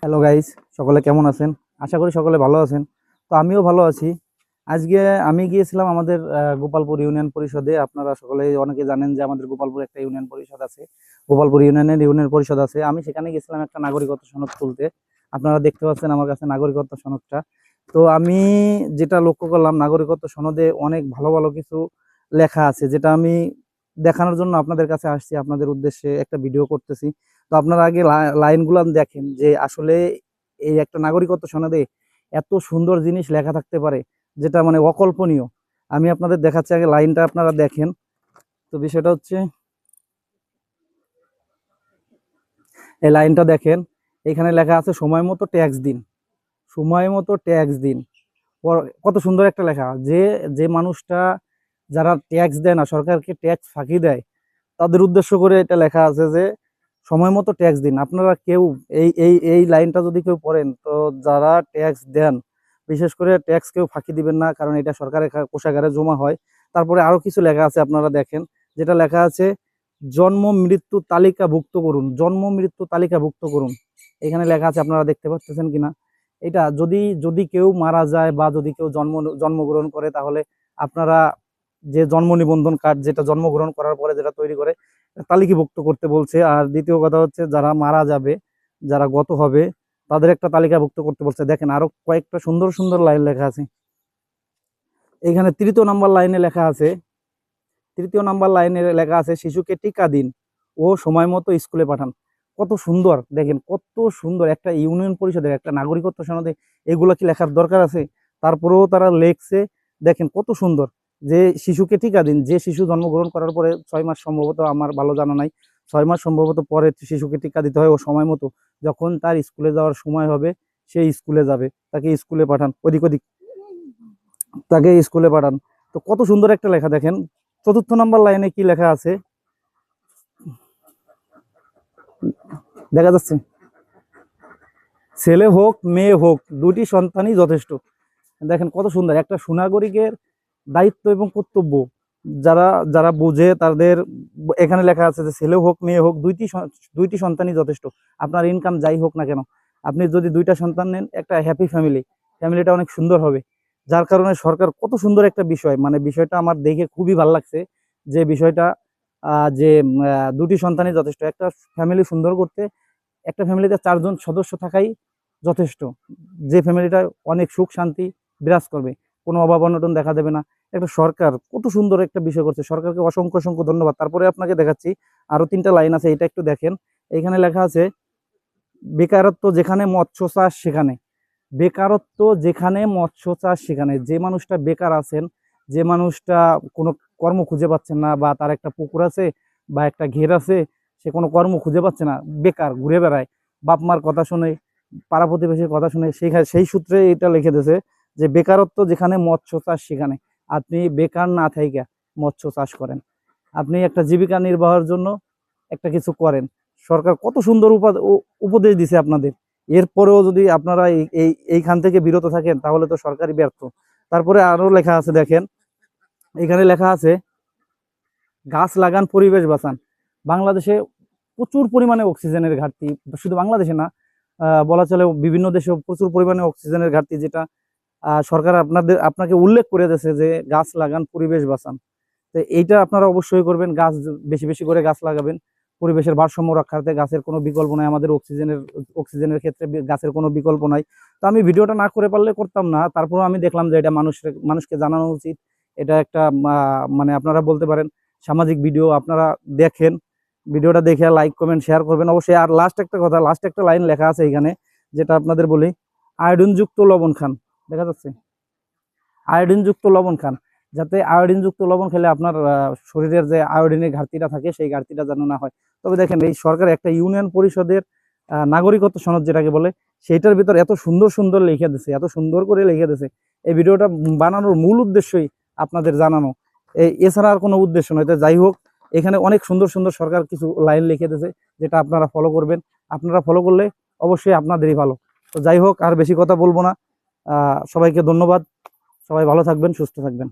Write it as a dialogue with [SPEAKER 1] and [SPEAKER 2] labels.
[SPEAKER 1] Hello guys, সকলে কেমন আছেন? আশা করি সকলে ভালো আছেন। তো আমিও ভালো আছি। আজকে আমি গিয়েছিলাম আমাদের গোপালপুর ইউনিয়ন পরিষদে। আপনারা সকলেই অনেকে জানেন যে আমাদের গোপালপুর একটা ইউনিয়ন পরিষদ আছে। গোপালপুর ইউনিয়নের ইউনিয়ন পরিষদ আছে। আমি সেখানে গেছিলাম একটা নাগরিকত্ব সনদ তুলতে। আপনারা দেখতে পাচ্ছেন আমার কাছে নাগরিকত্ব সনদটা। তো আমি যেটা লক্ষ্য করলাম, নাগরিকত্ব সনদে অনেক ভালো ভালো কিছু লেখা আছে, যেটা আমি দেখানোর জন্য আপনাদের কাছে আসছি, আপনাদের উদ্দেশ্যে একটা ভিডিও করতেছি। তো আপনারা আগে লাইনগুলো দেখেন যে আসলে এই একটা নাগরিকত্ব সনদে এত সুন্দর জিনিস লেখা থাকতে পারে, যেটা মানে অকল্পনীয়। আমি আপনাদের দেখাচ্ছি, আগে লাইনটা আপনারা দেখেন। তো বিষয়টা হচ্ছে, এই লাইনটা দেখেন, এখানে লেখা আছে সময় মতো ট্যাক্স দিন, সময় মতো ট্যাক্স দিন। কত সুন্দর একটা লেখা, যে যে মানুষটা, যারা ট্যাক্স দেয় না, সরকারকে ট্যাক্স ফাঁকি দেয়, তাদের উদ্দেশ্য করে এটা লেখা আছে যে সময় মতো ট্যাক্স দিন। আপনারা কেউ এই লাইনটা যদি কেউ পড়েন, তো যারা ট্যাক্স দেন, বিশেষ করে ট্যাক্স কেউ ফাঁকি দিবেন না, কারণ এটা সরকারের কোষাগারে জমা হয়। তারপরে আরো কিছু লেখা আছে, আপনারা দেখেন, যেটা লেখা আছে জন্ম মৃত্যু তালিকাভুক্ত করুন, জন্ম মৃত্যু তালিকাভুক্ত করুন। এখানে লেখা আছে, আপনারা দেখতে পাচ্ছেন কিনা। এটা যদি যদি কেউ মারা যায় বা যদি কেউ জন্মগ্রহণ করে, তাহলে আপনারা যে জন্ম নিবন্ধন কার্ড, যেটা জন্মগ্রহণ করার পরে যেটা তৈরি করে, তালিকাভুক্ত করতে বলছে। আর দ্বিতীয় কথা হচ্ছে, যারা মারা যাবে, যারা গত হবে, তাদের একটা তালিকাভুক্ত করতে বলছে। দেখেন আরো কয়েকটা সুন্দর সুন্দর লাইন লেখা আছে। এখানে তৃতীয় নাম্বার লাইনে লেখা আছে শিশুকে টিকা দিন ও সময় মতো স্কুলে পাঠান। কত সুন্দর, দেখেন কত সুন্দর একটা ইউনিয়ন পরিষদের একটা নাগরিকত্ব সনদে এগুলো কি লেখার দরকার আছে? তারপরেও তারা লেখছে। দেখেন কত সুন্দর, যে শিশুকে টিকা দিন, যে শিশু জন্মগ্রহণ করার পরে 6 মাস, সম্ভবত আমার ভালো জানা নাই, 6 মাস সম্ভবত পরে শিশুকে টিকা দিতে হয়, ও সময় মতো যখন তার স্কুলে যাওয়ার সময় হবে, সে স্কুলে যাবে, তাকে স্কুলে পাঠান, ওদিক ওদিক তাকে স্কুলে পাঠান। তো কত সুন্দর একটা লেখা, দেখেন। চতুর্থ নাম্বার লাইনে কি লেখা আছে দেখা যাচ্ছে, ছেলে হোক মেয়ে হোক দুটি সন্তানই যথেষ্ট। দেখেন কত সুন্দর একটা সুনাগরিকের দায়িত্ব এবং কর্তব্য, যারা যারা বুঝে তাদের। এখানে লেখা আছে যে ছেলে হোক মেয়ে হোক দুইটি সন্তানই যথেষ্ট। আপনার ইনকাম যাই হোক না কেন, আপনি যদি দুইটা সন্তান নেন, একটা হ্যাপি ফ্যামিলিটা অনেক সুন্দর হবে। যার কারণে সরকার, কত সুন্দর একটা বিষয়, মানে বিষয়টা আমার দেখে খুবই ভালো লাগছে, যে বিষয়টা যে দুটি সন্তানই যথেষ্ট একটা ফ্যামিলি সুন্দর করতে। একটা ফ্যামিলিতে 4 জন সদস্য থাকাই যথেষ্ট, যে ফ্যামিলিটা অনেক সুখ শান্তি বিরাজ করবে, কোনো অভাব অনটন দেখা দেবে না। একটা সরকার কত সুন্দর একটা বিষয় করছে, সরকারকে অসংখ্য অসংখ্য ধন্যবাদ। তারপরে আপনাকে দেখাচ্ছি, আরো 3টা লাইন আছে, এটা একটু দেখেন। এখানে লেখা আছে বেকারত্ব যেখানে মৎস্য চাষ সেখানে, বেকারত্ব যেখানে মৎস্য চাষ সেখানে। যে মানুষটা বেকার আছেন, যে মানুষটা কোনো কর্ম খুঁজে পাচ্ছেন না, বা তার একটা পুকুর আছে বা একটা ঘের আছে, সে কোনো কর্ম খুঁজে পাচ্ছে না, বেকার ঘুরে বেড়ায়, বাপ মার কথা শুনে, পাড়া প্রতিবেশীর কথা শুনে, সেই সূত্রে এটা লিখে দিয়েছে যে বেকারত্ব যেখানে মৎস্য চাষ সেখানে। আপনি বেকার না থাইকা মৎস্য চাষ করেন, আপনি একটা জীবিকা নির্বাহের জন্য একটা কিছু করেন। সরকার কত সুন্দর উপদেশ দিছে আপনাদের। এরপরেও যদি আপনারা এইখান থেকে বিরত থাকেন, তাহলে তো সরকারই ব্যর্থ। তারপরে আরো লেখা আছে, দেখেন এখানে লেখা আছে গাছ লাগান পরিবেশ বাঁচান। বাংলাদেশে প্রচুর পরিমাণে অক্সিজেনের ঘাটতি, শুধু বাংলাদেশে না, বলা চলে বিভিন্ন দেশে প্রচুর পরিমাণে অক্সিজেনের ঘাটতি, যেটা সরকার আপনাকে উল্লেখ করে দিয়েছে যে গাছ লাগান পরিবেশ বাঁচান। তো এইটা আপনারা অবশ্যই করবেন, গাছ বেশি বেশি করে গাছ লাগাবেন। পরিবেশের ভারসাম্য রক্ষার্থে গাছের কোনো বিকল্প নাই, আমাদের অক্সিজেনের ক্ষেত্রে গাছের কোনো বিকল্প নাই। তো আমি ভিডিওটা না করে পারলে করতাম না, তারপরেও আমি দেখলাম যে এটা মানুষকে জানানো উচিত। এটা একটা মানে আপনারা বলতে পারেন সামাজিক ভিডিও। আপনারা দেখেন, ভিডিওটা দেখে লাইক কমেন্ট শেয়ার করবেন অবশ্যই। আর লাস্ট একটা লাইন লেখা আছে এখানে, যেটা আপনাদের বলি, আয়োডিনযুক্ত লবণ খান। দেখা যাচ্ছে, আয়োডিনযুক্ত লবণ খান, যাতে আয়োডিনযুক্ত লবণ খেলে আপনার শরীরের যে আয়োডিনের ঘাটতিটা থাকে, সেই ঘাটতিটা যেন না হয়। তবে দেখেন, এই সরকার একটা ইউনিয়ন পরিষদের নাগরিকত্ব সনদ যেটাকে বলে, সেইটার ভিতর এত সুন্দর সুন্দর লিখে দিছে, এত সুন্দর করে লিখে দিছে। এই ভিডিওটা বানানোর মূল উদ্দেশ্যই আপনাদের জানানো, এছাড়া আর কোনো উদ্দেশ্য নয়। তো যাই হোক, এখানে অনেক সুন্দর সুন্দর সরকার কিছু লাইন লিখে দিয়েছে, যেটা আপনারা ফলো করবেন। আপনারা ফলো করলে অবশ্যই আপনাদেরই ভালো। তো যাই হোক, আর বেশি কথা বলবো না। সবাইকে ধন্যবাদ। সবাই ভালো থাকবেন, সুস্থ থাকবেন।